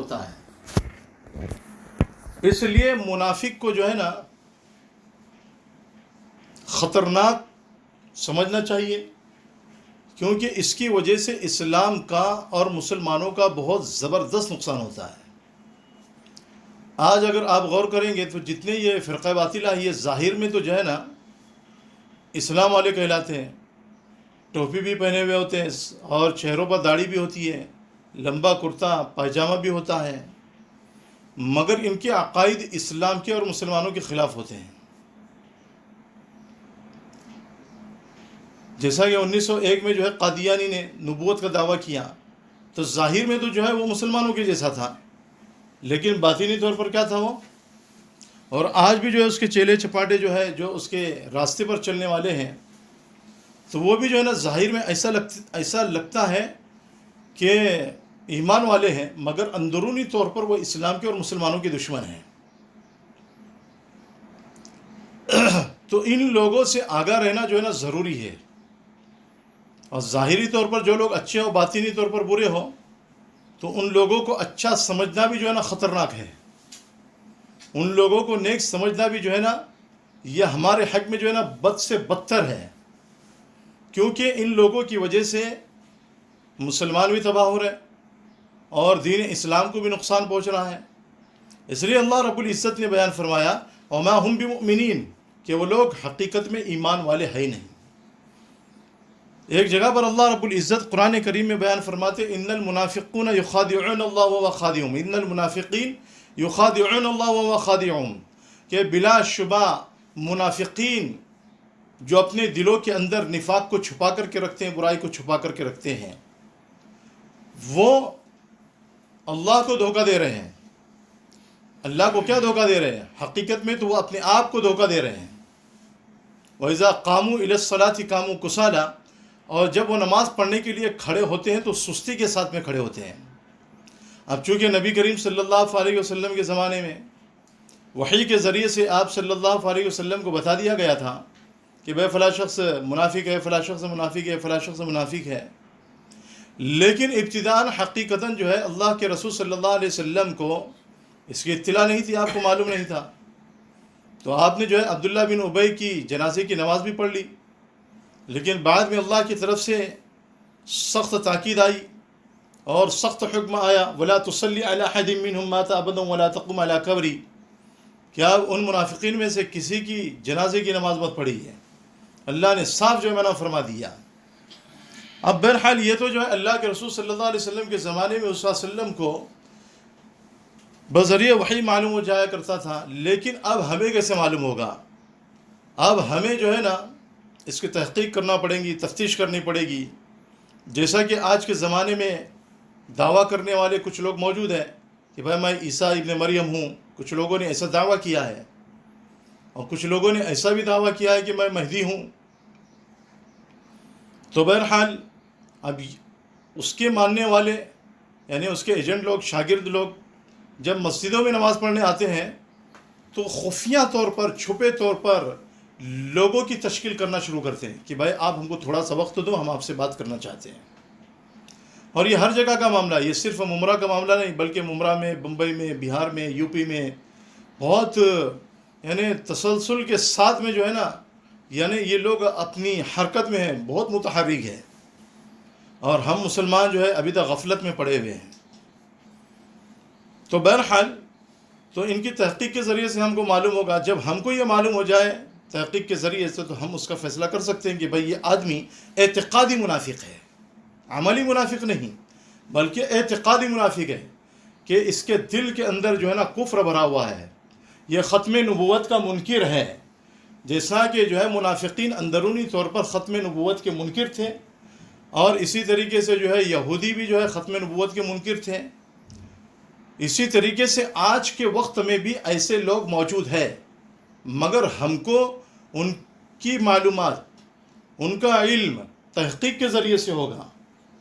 ہوتا ہے۔ اس لیے منافق کو جو ہے نا خطرناک سمجھنا چاہیے، کیونکہ اس کی وجہ سے اسلام کا اور مسلمانوں کا بہت زبردست نقصان ہوتا ہے۔ آج اگر آپ غور کریں گے تو جتنے یہ فرقہ باطلہ ہے، یہ ظاہر میں تو جو ہے نا اسلام والے کہلاتے ہیں، ٹوپی بھی پہنے ہوئے ہوتے ہیں اور چہروں پر داڑھی بھی ہوتی ہے، لمبا کرتا پائجامہ بھی ہوتا ہے، مگر ان کے عقائد اسلام کے اور مسلمانوں کے خلاف ہوتے ہیں۔ جیسا کہ 1901 میں جو ہے قادیانی نے نبوت کا دعویٰ کیا، تو ظاہر میں تو جو ہے وہ مسلمانوں کے جیسا تھا، لیکن باطنی طور پر کیا تھا وہ؟ اور آج بھی جو ہے اس کے چیلے چپاٹے جو ہے جو اس کے راستے پر چلنے والے ہیں، تو وہ بھی جو ہے نا ظاہر میں ایسا لگتا ہے کہ ایمان والے ہیں، مگر اندرونی طور پر وہ اسلام کے اور مسلمانوں کے دشمن ہیں۔ تو ان لوگوں سے آگاہ رہنا جو ہے نا ضروری ہے، اور ظاہری طور پر جو لوگ اچھے ہو باطنی طور پر برے ہو، تو ان لوگوں کو اچھا سمجھنا بھی جو ہے نا خطرناک ہے، ان لوگوں کو نیک سمجھنا بھی جو ہے نا یہ ہمارے حق میں جو ہے نا بد سے بدتر ہے، کیونکہ ان لوگوں کی وجہ سے مسلمان بھی تباہ ہو رہے اور دین اسلام کو بھی نقصان پہنچ رہا ہے۔ اس لیے اللہ رب العزت نے بیان فرمایا وما هم بمؤمنین، کہ وہ لوگ حقیقت میں ایمان والے ہیں ہی نہیں۔ ایک جگہ پر اللہ رب العزت قرآن کریم میں بیان فرماتے ان المنافقون یخادعون اللہ وهو خادعهم، ان المنافقین یخادعون اللہ وهو خادعهم، کہ بلا شبہ منافقین جو اپنے دلوں کے اندر نفاق کو چھپا کر کے رکھتے ہیں، برائی کو چھپا کر کے رکھتے ہیں، وہ اللہ کو دھوکہ دے رہے ہیں۔ اللہ کو کیا دھوکہ دے رہے ہیں؟ حقیقت میں تو وہ اپنے آپ کو دھوکہ دے رہے ہیں۔ وَإِذَا قَامُوا إِلَى الصَّلَاةِ قَامُوا كُسَالَىٰ، اور جب وہ نماز پڑھنے کے لیے کھڑے ہوتے ہیں تو سستی کے ساتھ میں کھڑے ہوتے ہیں۔ اب چونکہ نبی کریم صلی اللہ علیہ وسلم کے زمانے میں وحی کے ذریعے سے آپ صلی اللہ علیہ وسلم کو بتا دیا گیا تھا کہ بھائی فلاں شخص منافق ہے، فلاں شخص منافق ہے، فلاں شخص منافق ہے، لیکن ابتداءً حقیقتاً جو ہے اللہ کے رسول صلی اللہ علیہ وسلم کو اس کی اطلاع نہیں تھی، آپ کو معلوم نہیں تھا۔ تو آپ نے جو ہے عبداللہ بن ابی کی جنازے کی نماز بھی پڑھ لی، لیکن بعد میں اللہ کی طرف سے سخت تاکید آئی اور سخت حکم آیا وَلَا تُصَلِّ عَلَىٰ أَحَدٍ مِّنْهُمْ مَاتَ أَبَدًا وَلَا تَقُمْ عَلَىٰ قَبْرِهِ، کیا ان منافقین میں سے کسی کی جنازے کی نماز مت پڑھی ہے؟ اللہ نے صاف جو ہے منع فرما دیا۔ اب بہرحال یہ تو جو ہے اللہ کے رسول صلی اللہ علیہ وسلم کے زمانے میں اس وسلم کو بذریعہ وحی معلوم ہو جایا کرتا تھا، لیکن اب ہمیں کیسے معلوم ہوگا؟ اب ہمیں جو ہے نا اس کی تحقیق کرنا پڑے گی، تفتیش کرنی پڑے گی۔ جیسا کہ آج کے زمانے میں دعویٰ کرنے والے کچھ لوگ موجود ہیں کہ بھائی میں عیسیٰ ابن مریم ہوں، کچھ لوگوں نے ایسا دعویٰ کیا ہے، اور کچھ لوگوں نے ایسا بھی دعویٰ کیا ہے کہ میں مہدی ہوں۔ تو بہرحال اب اس کے ماننے والے یعنی اس کے ایجنٹ لوگ، شاگرد لوگ جب مسجدوں میں نماز پڑھنے آتے ہیں تو خفیہ طور پر، چھپے طور پر لوگوں کی تشکیل کرنا شروع کرتے ہیں کہ بھائی آپ ہم کو تھوڑا سا وقت دو، ہم آپ سے بات کرنا چاہتے ہیں۔ اور یہ ہر جگہ کا معاملہ، یہ صرف ممرہ کا معاملہ نہیں، بلکہ ممرہ میں، بمبئی میں، بہار میں، یو پی میں بہت یعنی تسلسل کے ساتھ میں جو ہے نا یعنی یہ لوگ اپنی حرکت میں ہیں، بہت متحرک ہے، اور ہم مسلمان جو ہے ابھی تک غفلت میں پڑے ہوئے ہیں۔ تو بہرحال تو ان کی تحقیق کے ذریعے سے ہم کو معلوم ہوگا، جب ہم کو یہ معلوم ہو جائے تحقیق کے ذریعے سے تو ہم اس کا فیصلہ کر سکتے ہیں کہ بھئی یہ آدمی اعتقادی منافق ہے، عملی منافق نہیں بلکہ اعتقادی منافق ہے، کہ اس کے دل کے اندر جو ہے نا کفر بھرا ہوا ہے، یہ ختم نبوت کا منکر ہے۔ جیسا کہ جو ہے منافقین اندرونی طور پر ختم نبوت کے منکر تھے، اور اسی طریقے سے جو ہے یہودی بھی جو ہے ختم نبوت کے منکر تھے، اسی طریقے سے آج کے وقت میں بھی ایسے لوگ موجود ہیں، مگر ہم کو ان کی معلومات، ان کا علم تحقیق کے ذریعے سے ہوگا۔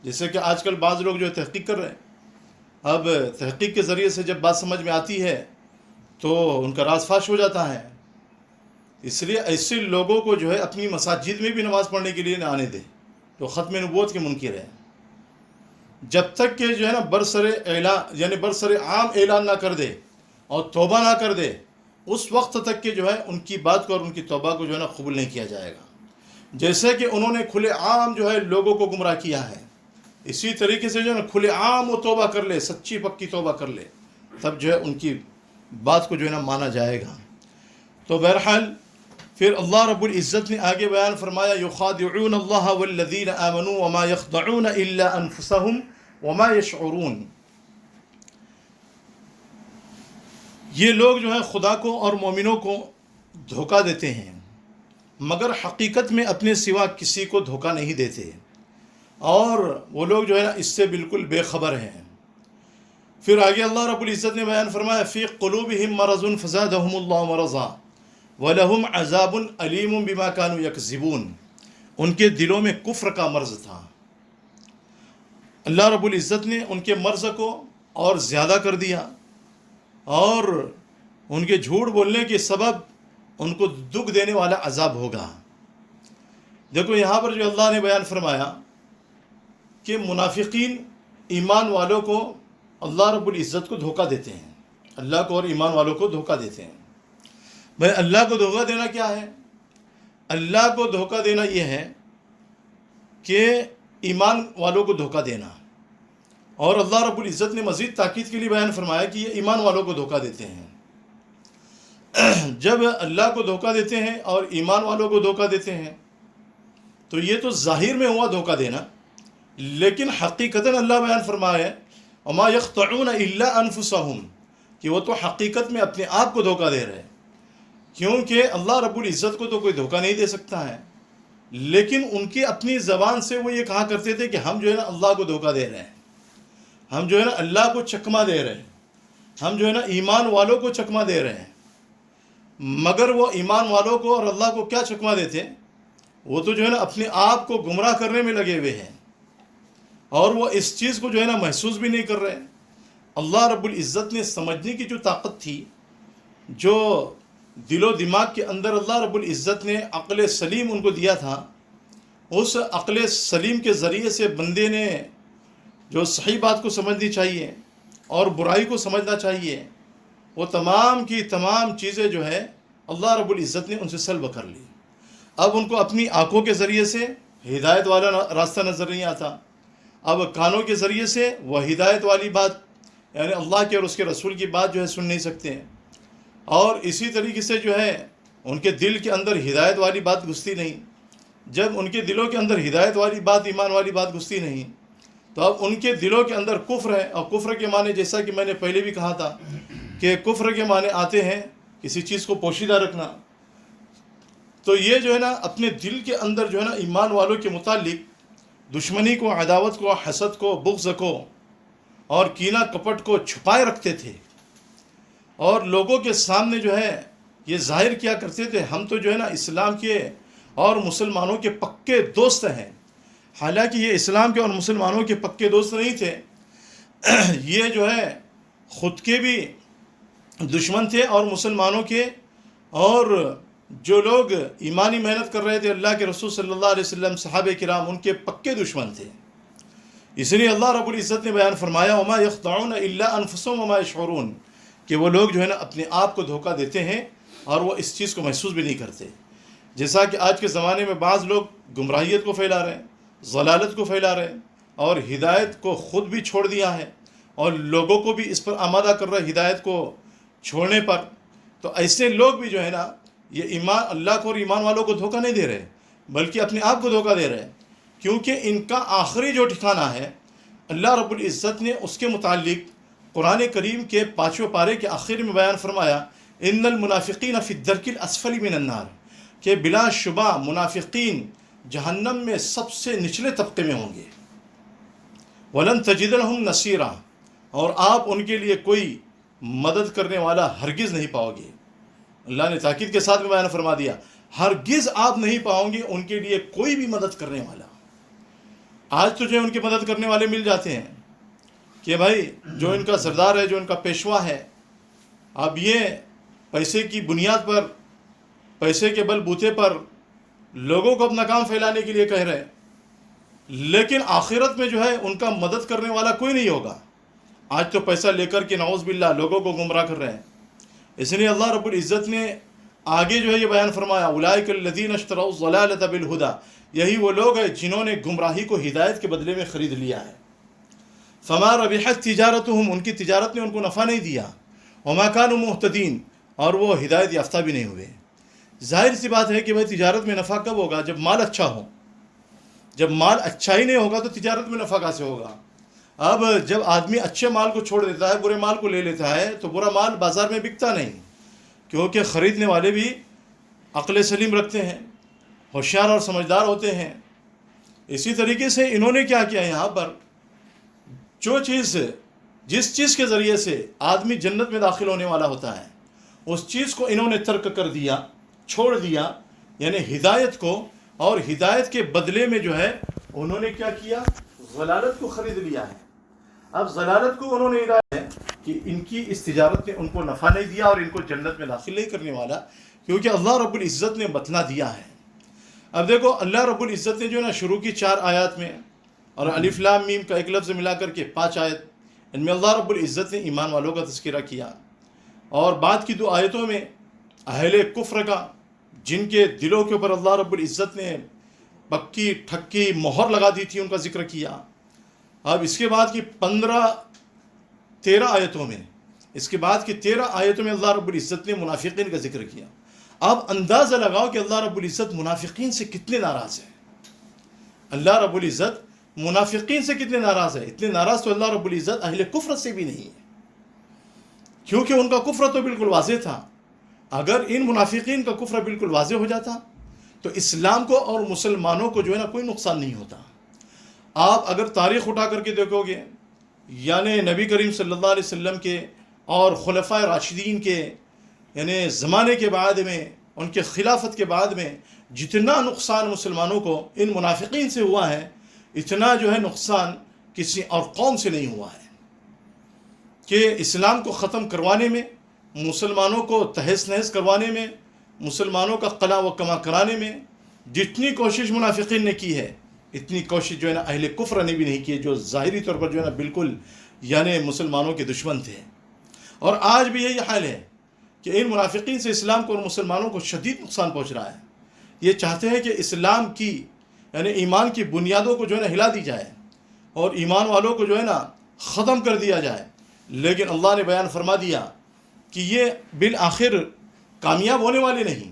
جیسے کہ آج کل بعض لوگ جو ہے تحقیق کر رہے ہیں، اب تحقیق کے ذریعے سے جب بات سمجھ میں آتی ہے تو ان کا راز فاش ہو جاتا ہے۔ اس لیے ایسے لوگوں کو جو ہے اپنی مساجد میں بھی نماز پڑھنے کے لیے نہ آنے دیں، تو ختم نبوت کے منکر ہے۔ جب تک کہ جو ہے نا برسر اعلان یعنی برسر عام اعلان نہ کر دے اور توبہ نہ کر دے، اس وقت تک کہ جو ہے ان کی بات کو اور ان کی توبہ کو جو ہے نا قبول نہیں کیا جائے گا۔ جیسے کہ انہوں نے کھلے عام جو ہے لوگوں کو گمراہ کیا ہے، اسی طریقے سے جو ہے نا کھلے عام وہ توبہ کر لے، سچی پکی توبہ کر لے، تب جو ہے ان کی بات کو جو ہے نا مانا جائے گا۔ تو بہرحال پھر اللہ رب العزت نے آگے بیان فرمایا، یخادعون اللہ والذین آمنوا وما یخدعون الا انفسهم وما یشعرون۔ یہ لوگ جو ہے خدا کو اور مومنوں کو دھوکہ دیتے ہیں، مگر حقیقت میں اپنے سوا کسی کو دھوکہ نہیں دیتے، اور وہ لوگ جو ہے نا اس سے بالکل بے خبر ہیں۔ پھر آگے اللہ رب العزت نے بیان فرمایا، فی قلوبہم مرض فزادہم اللہ مرضا وَلَهُمْ عَذَابٌ عَلِيمٌ بِمَا كَانُوا يَكْذِبُونَ۔ ان کے دلوں میں کفر کا مرض تھا، اللہ رب العزت نے ان کے مرض کو اور زیادہ کر دیا، اور ان کے جھوٹ بولنے کے سبب ان کو دکھ دینے والا عذاب ہوگا۔ دیکھو یہاں پر جو اللہ نے بیان فرمایا کہ منافقین ایمان والوں کو اللہ رب العزت کو دھوکہ دیتے ہیں، اللہ کو اور ایمان والوں کو دھوکہ دیتے ہیں۔ بھائی اللہ کو دھوکہ دینا کیا ہے؟ اللہ کو دھوکہ دینا یہ ہے کہ ایمان والوں کو دھوکہ دینا، اور اللہ رب العزت نے مزید تاکید کے لیے بیان فرمایا کہ یہ ایمان والوں کو دھوکہ دیتے ہیں۔ جب اللہ کو دھوکہ دیتے ہیں اور ایمان والوں کو دھوکہ دیتے ہیں تو یہ تو ظاہر میں ہوا دھوکہ دینا، لیکن حقیقتاً اللہ بیان فرمایا وما یخدعون الا انفسهم کہ وہ تو حقیقت میں اپنے آپ کو دھوکہ دے رہے ہیں، کیونکہ اللہ رب العزت کو تو کوئی دھوکہ نہیں دے سکتا ہے، لیکن ان کی اپنی زبان سے وہ یہ کہا کرتے تھے کہ ہم جو ہے نا اللہ کو دھوکہ دے رہے ہیں، ہم جو ہے نا اللہ کو چکمہ دے رہے ہیں، ہم جو ہے نا ایمان والوں کو چکمہ دے رہے ہیں۔ مگر وہ ایمان والوں کو اور اللہ کو کیا چکمہ دیتے؟ وہ تو جو ہے نا اپنے آپ کو گمراہ کرنے میں لگے ہوئے ہیں، اور وہ اس چیز کو جو ہے نا محسوس بھی نہیں کر رہے۔ اللہ رب العزت نے سمجھنے کی جو طاقت تھی، جو دل و دماغ کے اندر اللہ رب العزت نے عقل سلیم ان کو دیا تھا، اس عقل سلیم کے ذریعے سے بندے نے جو صحیح بات کو سمجھنی چاہیے اور برائی کو سمجھنا چاہیے، وہ تمام کی تمام چیزیں جو ہے اللہ رب العزت نے ان سے سلب کر لی۔ اب ان کو اپنی آنکھوں کے ذریعے سے ہدایت والا راستہ نظر نہیں آتا، اب کانوں کے ذریعے سے وہ ہدایت والی بات یعنی اللہ کے اور اس کے رسول کی بات جو ہے سن نہیں سکتے ہیں، اور اسی طریقے سے جو ہے ان کے دل کے اندر ہدایت والی بات گھستی نہیں۔ جب ان کے دلوں کے اندر ہدایت والی بات، ایمان والی بات گھستی نہیں، تو اب ان کے دلوں کے اندر کفر ہے، اور کفر کے معنی جیسا کہ میں نے پہلے بھی کہا تھا کہ کفر کے معنی آتے ہیں کسی چیز کو پوشیدہ رکھنا۔ تو یہ جو ہے نا اپنے دل کے اندر جو ہے نا ایمان والوں کے متعلق دشمنی کو، عداوت کو، حسد کو، بغض کو اور کینہ کپٹ کو چھپائے رکھتے تھے، اور لوگوں کے سامنے جو ہے یہ ظاہر کیا کرتے تھے ہم تو جو ہے نا اسلام کے اور مسلمانوں کے پکے دوست ہیں، حالانکہ یہ اسلام کے اور مسلمانوں کے پکے دوست نہیں تھے، یہ جو ہے خود کے بھی دشمن تھے اور مسلمانوں کے، اور جو لوگ ایمانی محنت کر رہے تھے اللہ کے رسول صلی اللہ علیہ وسلم، صحابہ کرام، ان کے پکے دشمن تھے۔ اس لیے اللہ رب العزت نے بیان فرمایا وما یخدعون الا انفسهم وما یشعرون کہ وہ لوگ جو ہے نا اپنے آپ کو دھوکہ دیتے ہیں اور وہ اس چیز کو محسوس بھی نہیں کرتے۔ جیسا کہ آج کے زمانے میں بعض لوگ گمراہیت کو پھیلا رہے ہیں، ضلالت کو پھیلا رہے ہیں، اور ہدایت کو خود بھی چھوڑ دیا ہے اور لوگوں کو بھی اس پر آمادہ کر رہا ہے ہدایت کو چھوڑنے پر۔ تو ایسے لوگ بھی جو ہے نا یہ ایمان اللہ کو اور ایمان والوں کو دھوکہ نہیں دے رہے، بلکہ اپنے آپ کو دھوکہ دے رہے ہیں، کیونکہ ان کا آخری جو ٹھکانہ ہے اللہ رب العزت نے اس کے متعلق قرآن کریم کے 5ویں پارے کے آخر میں بیان فرمایا ان المنافقین فی الدرک الاسفل من النار کہ بلا شبہ منافقین جہنم میں سب سے نچلے طبقے میں ہوں گے، ولن تجد لهم نصیرا اور آپ ان کے لیے کوئی مدد کرنے والا ہرگز نہیں پاؤ گے۔ اللہ نے تاکید کے ساتھ میں بیان فرما دیا ہرگز آپ نہیں پاؤ گے ان کے لیے کوئی بھی مدد کرنے والا۔ آج تو جو ان کی مدد کرنے والے مل جاتے ہیں کہ بھائی جو ان کا سردار ہے، جو ان کا پیشوا ہے، اب یہ پیسے کی بنیاد پر، پیسے کے بل بوتے پر لوگوں کو اپنا کام پھیلانے کے لیے کہہ رہے ہیں، لیکن آخرت میں جو ہے ان کا مدد کرنے والا کوئی نہیں ہوگا۔ آج تو پیسہ لے کر کے نعوذ باللہ لوگوں کو گمراہ کر رہے ہیں۔ اس لیے اللہ رب العزت نے آگے جو ہے یہ بیان فرمایا، اولئک الذین اشتروا الضلالۃ بالہدی، یہی وہ لوگ ہیں جنہوں نے گمراہی کو ہدایت کے بدلے میں خرید لیا ہے۔ فما ربحت تجارتہم، ان کی تجارت نے ان کو نفع نہیں دیا، وما کانوا مہتدین، اور وہ ہدایت یافتہ بھی نہیں ہوئے۔ ظاہر سی بات ہے کہ بھائی تجارت میں نفع کب ہوگا؟ جب مال اچھا ہو۔ جب مال اچھا ہی نہیں ہوگا تو تجارت میں نفع کیسے ہوگا؟ اب جب آدمی اچھے مال کو چھوڑ دیتا ہے، برے مال کو لے لیتا ہے، تو برا مال بازار میں بکتا نہیں، کیونکہ خریدنے والے بھی عقل سلیم رکھتے ہیں، ہوشیار اور سمجھدار ہوتے ہیں۔ اسی طریقے سے انہوں نے کیا کیا یہاں پر، جس چیز کے ذریعے سے آدمی جنت میں داخل ہونے والا ہوتا ہے، اس چیز کو انہوں نے ترک کر دیا، چھوڑ دیا، یعنی ہدایت کو، اور ہدایت کے بدلے میں جو ہے انہوں نے کیا کیا؟ ضلالت کو خرید لیا ہے۔ اب ضلالت کو انہوں نے ہدایت ہے کہ ان کی اس تجارت نے ان کو نفع نہیں دیا اور ان کو جنت میں داخل نہیں کرنے والا، کیونکہ اللہ رب العزت نے بتلا دیا ہے۔ اب دیکھو اللہ رب العزت نے جو ہے نا شروع کی 4 آیات میں، اور الف لام میم کا ایک لفظ ملا کر کے 5 آیت، ان میں اللہ رب العزت نے ایمان والوں کا تذکرہ کیا، اور بعد کی 2 آیتوں میں اہل کفر کا، جن کے دلوں کے اوپر اللہ رب العزت نے پکی ٹھکی مہر لگا دی تھی، ان کا ذکر کیا۔ اب اس کے بعد کی 13 آیتوں میں، اس کے بعد کی 13 آیتوں میں اللہ رب العزت نے منافقین کا ذکر کیا۔ اب اندازہ لگاؤ کہ اللہ رب العزت منافقین سے کتنے ناراض ہے۔ اللہ رب العزت منافقین سے کتنے ناراض ہے؟ اتنے ناراض تو اللہ رب العزت اہل کفر سے بھی نہیں ہے، کیونکہ ان کا کفر تو بالکل واضح تھا۔ اگر ان منافقین کا کفر بالکل واضح ہو جاتا تو اسلام کو اور مسلمانوں کو جو ہے نا کوئی نقصان نہیں ہوتا۔ آپ اگر تاریخ اٹھا کر کے دیکھو گے، یعنی نبی کریم صلی اللہ علیہ وسلم کے اور خلفائے راشدین کے یعنی زمانے کے بعد میں، ان کے خلافت کے بعد میں جتنا نقصان مسلمانوں کو ان منافقین سے ہوا ہے، اتنا جو ہے نقصان کسی اور قوم سے نہیں ہوا ہے۔ کہ اسلام کو ختم کروانے میں، مسلمانوں کو تہس نہس کروانے میں، مسلمانوں کا قلع و کما کرانے میں جتنی کوشش منافقین نے کی ہے، اتنی کوشش جو ہے نا اہل کفر نے بھی نہیں کی ہے، جو ظاہری طور پر جو ہے نا بالکل یعنی مسلمانوں کے دشمن تھے۔ اور آج بھی یہی حال ہے کہ ان منافقین سے اسلام کو اور مسلمانوں کو شدید نقصان پہنچ رہا ہے۔ یہ چاہتے ہیں کہ اسلام کی یعنی ایمان کی بنیادوں کو جو ہے نا ہلا دی جائے اور ایمان والوں کو جو ہے نا ختم کر دیا جائے، لیکن اللہ نے بیان فرما دیا کہ یہ بالآخر کامیاب ہونے والے نہیں،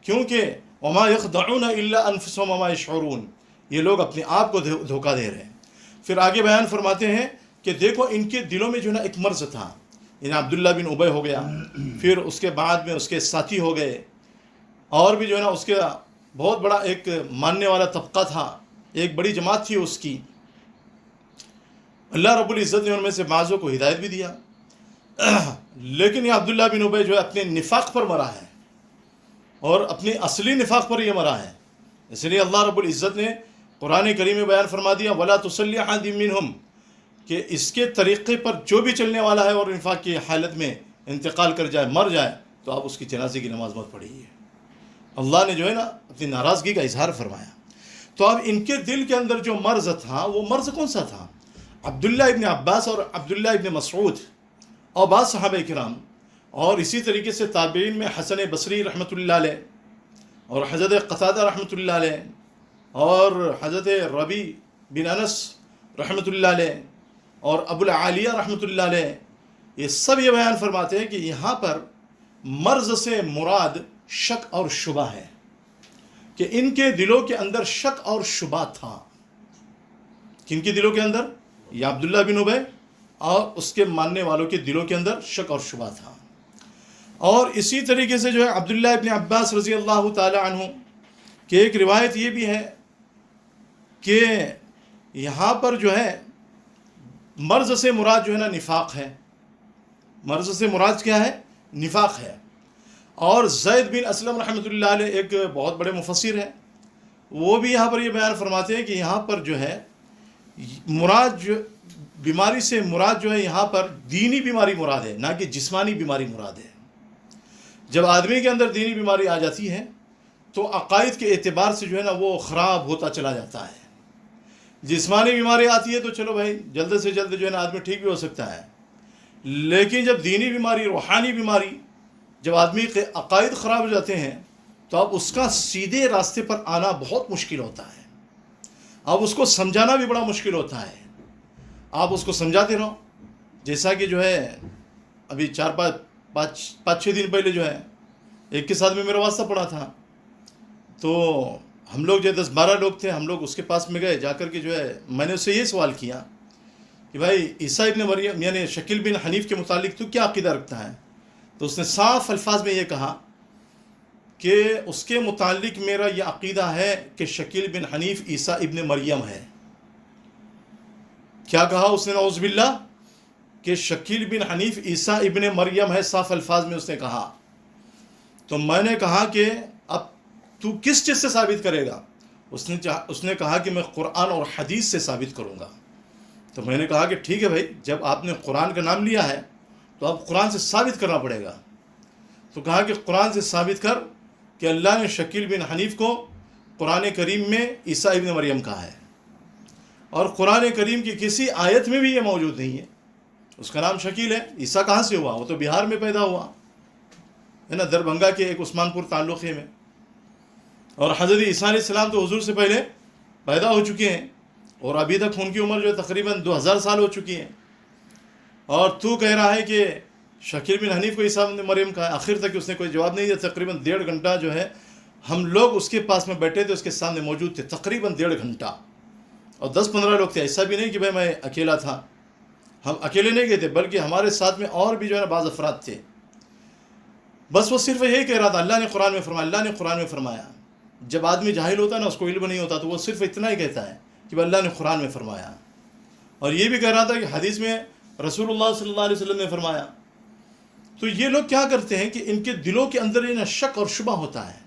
کیونکہ وما یخدعون الا انفسهم وما یشعرون، یہ لوگ اپنے آپ کو دھوکہ دے رہے ہیں۔ پھر آگے بیان فرماتے ہیں کہ دیکھو ان کے دلوں میں جو ہے نا ایک مرض تھا، یعنی عبداللہ بن ابی ہو گیا، پھر اس کے بعد میں اس کے ساتھی ہو گئے، اور بھی جو ہے نا اس کا بہت بڑا ایک ماننے والا طبقہ تھا، ایک بڑی جماعت تھی اس کی۔ اللہ رب العزت نے ان میں سے بعضوں کو ہدایت بھی دیا، لیکن یہ عبداللہ بن ابی جو ہے اپنے نفاق پر مرا ہے، اور اپنے اصلی نفاق پر یہ مرا ہے۔ اس لیے اللہ رب العزت نے قرآن کریم میں بیان فرما دیا وَلَا تُصَلِّ عَلَىٰ أَحَدٍ مِّنْهُمْ، کہ اس کے طریقے پر جو بھی چلنے والا ہے اور نفاق کی حالت میں انتقال کر جائے، مر جائے، تو آپ اس کی جنازے کی نماز مت پڑھیے۔ اللہ نے جو ہے نا اپنی ناراضگی کا اظہار فرمایا۔ تو اب ان کے دل کے اندر جو مرض تھا، وہ مرض کون سا تھا؟ عبداللہ ابن عباس اور عبداللہ ابن مسعود اور بعض صحابہ کرام، اور اسی طریقے سے تابعین میں حسن بصری رحمۃ اللہ علیہ، اور حضرت قتادہ رحمۃ اللہ علیہ، اور حضرت ربی بن انس رحمۃ اللہ علیہ، اور ابو العالیہ رحمۃ اللہ علیہ، یہ سب یہ بیان فرماتے ہیں کہ یہاں پر مرض سے مراد شک اور شبہ ہے، کہ ان کے دلوں کے اندر شک اور شبہ تھا۔ کن کے دلوں کے اندر؟ یا عبداللہ بن ابی اور اس کے ماننے والوں کے دلوں کے اندر شک اور شبہ تھا۔ اور اسی طریقے سے جو ہے عبداللہ ابن عباس رضی اللہ تعالی عنہ کہ ایک روایت یہ بھی ہے کہ یہاں پر جو ہے مرض سے مراد جو ہے نا نفاق ہے، مرض سے مراد کیا ہے؟ نفاق ہے۔ اور زید بن اسلم رحمۃ اللہ علیہ ایک بہت بڑے مفسر ہیں، وہ بھی یہاں پر یہ بیان فرماتے ہیں کہ یہاں پر جو ہے مراد جو بیماری سے مراد جو ہے یہاں پر دینی بیماری مراد ہے، نہ کہ جسمانی بیماری مراد ہے۔ جب آدمی کے اندر دینی بیماری آ جاتی ہے تو عقائد کے اعتبار سے جو ہے نا وہ خراب ہوتا چلا جاتا ہے، جسمانی بیماری آتی ہے تو چلو بھائی جلد سے جلد جو ہے نا آدمی ٹھیک بھی ہو سکتا ہے، لیکن جب دینی بیماری، روحانی بیماری، جب آدمی کے عقائد خراب ہو جاتے ہیں تو اب اس کا سیدھے راستے پر آنا بہت مشکل ہوتا ہے، اب اس کو سمجھانا بھی بڑا مشکل ہوتا ہے۔ آپ اس کو سمجھاتے رہو، جیسا کہ جو ہے ابھی 4-5 دن پہلے جو ہے ایک کے ساتھ میں میرا واسطہ پڑا تھا، تو ہم لوگ جو 10-12 لوگ تھے، ہم لوگ اس کے پاس میں گئے، جا کر کے جو ہے میں نے اس سے یہ سوال کیا کہ بھائی عیسیٰ ابن مریم یعنی شکیل بن حنیف کے متعلق تو کیا عقیدہ رکھتا ہے؟ تو اس نے صاف الفاظ میں یہ کہا کہ اس کے متعلق میرا یہ عقیدہ ہے کہ شکیل بن حنیف عیسیٰ ابن مریم ہے۔ کیا کہا اس نے؟ نعوذ باللہ، کہ شکیل بن حنیف عیسیٰ ابن مریم ہے، صاف الفاظ میں اس نے کہا۔ تو میں نے کہا کہ اب تو کس چیز سے ثابت کرے گا؟ اس نے کہا کہ میں قرآن اور حدیث سے ثابت کروں گا۔ تو میں نے کہا کہ ٹھیک ہے بھائی، جب آپ نے قرآن کا نام لیا ہے تو اب قرآن سے ثابت کرنا پڑے گا۔ تو کہا کہ قرآن سے ثابت کر کہ اللہ نے شکیل بن حنیف کو قرآن کریم میں عیسیٰ ابن مریم کہا ہے، اور قرآن کریم کی کسی آیت میں بھی یہ موجود نہیں ہے۔ اس کا نام شکیل ہے، عیسیٰ کہاں سے ہوا؟ وہ تو بہار میں پیدا ہوا ہے نا، دربھنگا کے ایک عثمان پور تعلقے میں، اور حضرت عیسیٰ علیہ السلام تو حضور سے پہلے پیدا ہو چکے ہیں، اور ابھی تک ان کی عمر جو ہے تقریباً 2000 سال ہو چکی ہے، اور تو کہہ رہا ہے کہ شکیل بن حنیف کو عیسیٰ ابن مریم کہا ہے۔ آخر تک اس نے کوئی جواب نہیں دیا، تقریباً 1.5 گھنٹہ جو ہے ہم لوگ اس کے پاس میں بیٹھے تھے، اس کے سامنے موجود تھے تقریباً 1.5 گھنٹہ، اور 10-15 لوگ تھے۔ ایسا بھی نہیں کہ بھائی میں اکیلا تھا، ہم اکیلے نہیں گئے تھے، بلکہ ہمارے ساتھ میں اور بھی جو ہے نا بعض افراد تھے۔ بس وہ صرف یہی کہہ رہا تھا اللہ نے قرآن میں فرمایا، اللہ نے قرآن میں فرمایا۔ جب آدمی جاہل ہوتا ہے نا، اس کو علم نہیں ہوتا، تو وہ صرف اتنا ہی کہتا ہے کہ اللہ نے قرآن میں فرمایا، اور یہ بھی کہہ رہا تھا کہ حدیث میں رسول اللہ صلی اللہ علیہ وسلم نے فرمایا۔ تو یہ لوگ کیا کرتے ہیں کہ ان کے دلوں کے اندر یہ شک اور شبہ ہوتا ہے،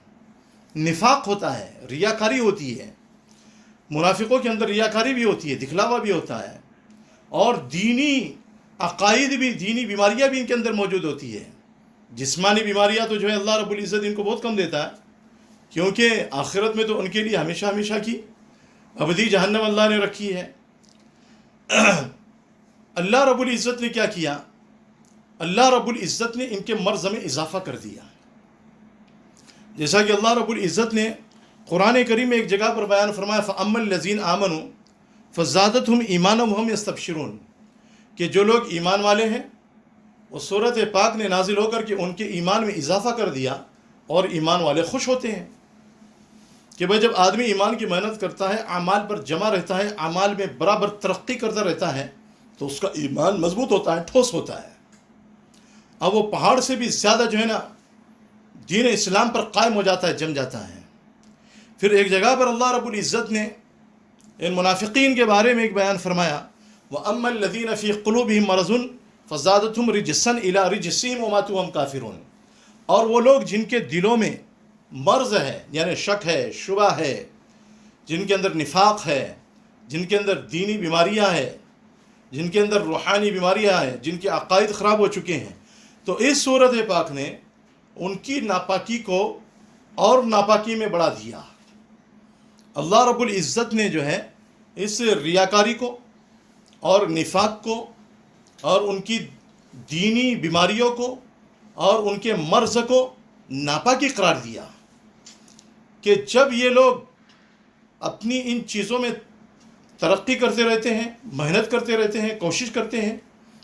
نفاق ہوتا ہے، ریاکاری ہوتی ہے، منافقوں کے اندر ریاکاری بھی ہوتی ہے، دکھلاوا بھی ہوتا ہے، اور دینی عقائد بھی، دینی بیماریاں بھی ان کے اندر موجود ہوتی ہے۔ جسمانی بیماریاں تو جو ہے اللہ رب العزت ان کو بہت کم دیتا ہے، کیونکہ آخرت میں تو ان کے لیے ہمیشہ ہمیشہ کی ابدی جہنم اللہ نے رکھی ہے۔ اللہ رب العزت نے کیا کیا؟ اللہ رب العزت نے ان کے مرض میں اضافہ کر دیا، جیسا کہ اللہ رب العزت نے قرآن کریم میں ایک جگہ پر بیان فرمایا فَأَمَّا الَّذِينَ آمَنُوا فَزَادَتْهُمْ إِيمَانًا وَهُمْ يَسْتَبْشِرُونَ، کہ جو لوگ ایمان والے ہیں، وہ صورت پاک نے نازل ہو کر کے ان کے ایمان میں اضافہ کر دیا، اور ایمان والے خوش ہوتے ہیں کہ بھائی جب آدمی ایمان کی محنت کرتا ہے، اعمال پر جمع رہتا ہے، اعمال میں برابر ترقی کرتا رہتا ہے، تو اس کا ایمان مضبوط ہوتا ہے، ٹھوس ہوتا ہے، اب وہ پہاڑ سے بھی زیادہ جو ہے نا دین اسلام پر قائم ہو جاتا ہے، جم جاتا ہے۔ پھر ایک جگہ پر اللہ رب العزت نے ان منافقین کے بارے میں ایک بیان فرمایا وَأَمَّا الَّذِينَ فِي قُلُوبِهِمْ مَرَضٌ فَزَادَتْهُمْ رِجْسًا إِلَىٰ رِجْسِهِمْ وَمَاتُوا وَهُمْ كَافِرُونَ، اور وہ لوگ جن کے دلوں میں مرض ہے، یعنی شک ہے، شبہ ہے، جن کے اندر نفاق ہے، جن کے اندر دینی بیماریاں ہیں، جن کے اندر روحانی بیماریاں ہیں، جن کے عقائد خراب ہو چکے ہیں، تو اس صورت پاک نے ان کی ناپاکی کو اور ناپاکی میں بڑھا دیا۔ اللہ رب العزت نے جو ہے اس ریاکاری کو اور نفاق کو اور ان کی دینی بیماریوں کو اور ان کے مرض کو ناپاکی قرار دیا، کہ جب یہ لوگ اپنی ان چیزوں میں ترقی کرتے رہتے ہیں، محنت کرتے رہتے ہیں، کوشش کرتے ہیں،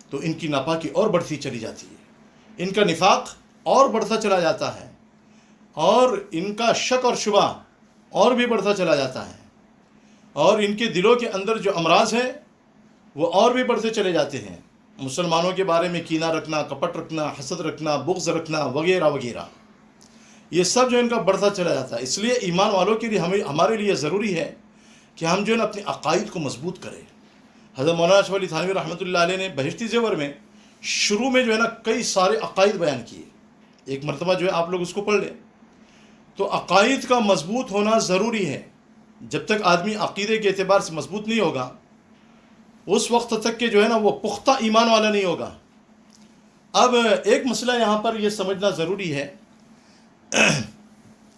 تو ان کی ناپاکی اور بڑھتی چلی جاتی ہے، ان کا نفاق اور بڑھتا چلا جاتا ہے، اور ان کا شک اور شبہ اور بھی بڑھتا چلا جاتا ہے، اور ان کے دلوں کے اندر جو امراض ہیں وہ اور بھی بڑھتے چلے جاتے ہیں۔ مسلمانوں کے بارے میں کینہ رکھنا، کپٹ رکھنا، حسد رکھنا، بغض رکھنا، وغیرہ وغیرہ، یہ سب جو ان کا بڑھتا چلا جاتا ہے۔ اس لیے ایمان والوں کے لیے ہمارے لیے ضروری ہے کہ ہم جو ہے نا اپنے عقائد کو مضبوط کریں۔ حضرت مولانا اشرف علی تھانوی رحمۃ اللہ علیہ نے بہشتی زیور میں شروع میں جو ہے نا کئی سارے عقائد بیان کیے، ایک مرتبہ جو ہے آپ لوگ اس کو پڑھ لیں۔ تو عقائد کا مضبوط ہونا ضروری ہے، جب تک آدمی عقیدے کے اعتبار سے مضبوط نہیں ہوگا، اس وقت تک کہ جو ہے نا وہ پختہ ایمان والا نہیں ہوگا۔ اب ایک مسئلہ یہاں پر یہ سمجھنا ضروری ہے،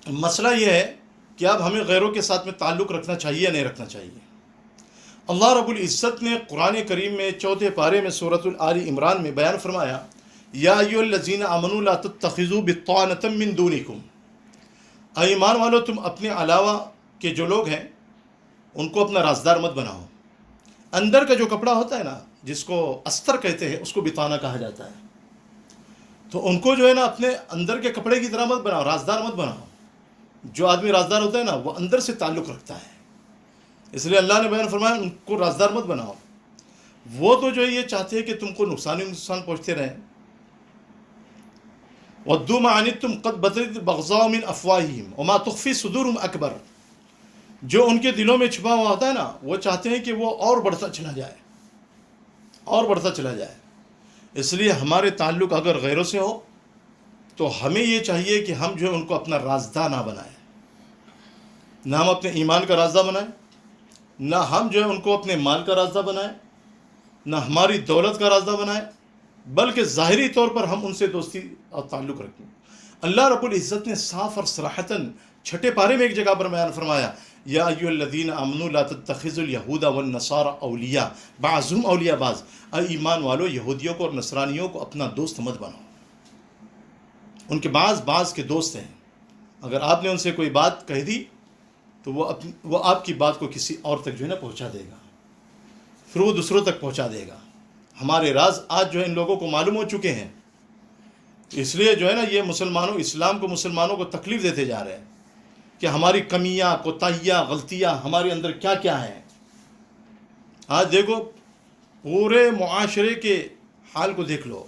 مسئلہ یہ ہے کہ اب ہمیں غیروں کے ساتھ میں تعلق رکھنا چاہیے یا نہیں رکھنا چاہیے۔ اللہ رب العزت نے قرآن کریم میں 4 پارے میں سورۃ آل عمران میں بیان فرمایا، یا ایھا الذین آمنوا لا تتخذوا بطانۃ من دونکم، اے ایمان والو تم اپنے علاوہ کے جو لوگ ہیں ان کو اپنا رازدار مت بناؤ۔ اندر کا جو کپڑا ہوتا ہے نا، جس کو استر کہتے ہیں، اس کو بطانہ کہا جاتا ہے۔ تو ان کو جو ہے نا اپنے اندر کے کپڑے کی طرح مت بناؤ، رازدار مت بناؤ۔ جو آدمی رازدار ہوتا ہے نا وہ اندر سے تعلق رکھتا ہے، اس لیے اللہ نے بیان فرمایا ان کو رازدار مت بناؤ۔ وہ تو جو ہے یہ چاہتے ہیں کہ تم کو نقصان پہنچتے رہیں۔ وَدُّوا مَا عَنِتُّمْ قَدْ بَدَتِ الْبَغْضَاءُ مِنْ أَفْوَاهِهِمْ وَمَا تُخْفِي صُدُورُهُمْ أَكْبَرُ، جو ان کے دلوں میں چھپا ہوا ہوتا ہے نا، وہ چاہتے ہیں کہ وہ اور بڑھتا چلا جائے، اور بڑھتا چلا جائے۔ اس لیے ہمارے تعلق اگر غیروں سے ہو تو ہمیں یہ چاہیے کہ ہم جو ہے ان کو اپنا رازدار نہ بنائیں، نہ ہم اپنے ایمان کا رازدار بنائیں، نہ ہم جو ہے ان کو اپنے مال کا رازدار بنائیں، نہ ہماری دولت کا رازدار بنائیں، بلکہ ظاہری طور پر ہم ان سے دوستی اور تعلق رکھیں۔ اللہ رب العزت نے صاف اور صراحتاً 6 پارے میں ایک جگہ پر بیان فرمایا، یا ایھا الذین آمنوا لا تتخذوا اليہود والنصارى اولیاء بعضهم اولیاء بعض، اے ایمان والو یہودیوں کو اور نصرانیوں کو اپنا دوست مت بناؤ۔ ان کے بعض کے دوست ہیں، اگر آپ نے ان سے کوئی بات کہہ دی تو وہ آپ کی بات کو کسی اور تک جو ہے نا پہنچا دے گا، پھر وہ دوسروں تک پہنچا دے گا۔ ہمارے راز آج جو ہے ان لوگوں کو معلوم ہو چکے ہیں، اس لیے جو ہے نا یہ اسلام کو مسلمانوں کو تکلیف دیتے جا رہے ہیں کہ ہماری کمیاں، کوتاہیاں، غلطیاں ہمارے اندر کیا کیا ہیں۔ آج دیکھو پورے معاشرے کے حال کو دیکھ لو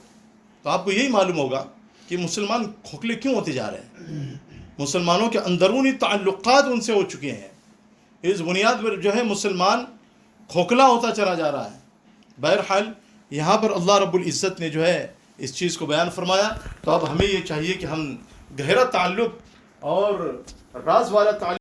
تو آپ کو یہی معلوم ہوگا کہ مسلمان کھوکھلے کیوں ہوتے جا رہے ہیں۔ مسلمانوں کے اندرونی تعلقات ان سے ہو چکے ہیں، اس بنیاد پر جو ہے مسلمان کھوکھلا ہوتا چلا جا رہا ہے۔ بہرحال یہاں پر اللہ رب العزت نے جو ہے اس چیز کو بیان فرمایا، تو اب ہمیں یہ چاہیے کہ ہم گہرا تعلق اور راز والا تعلق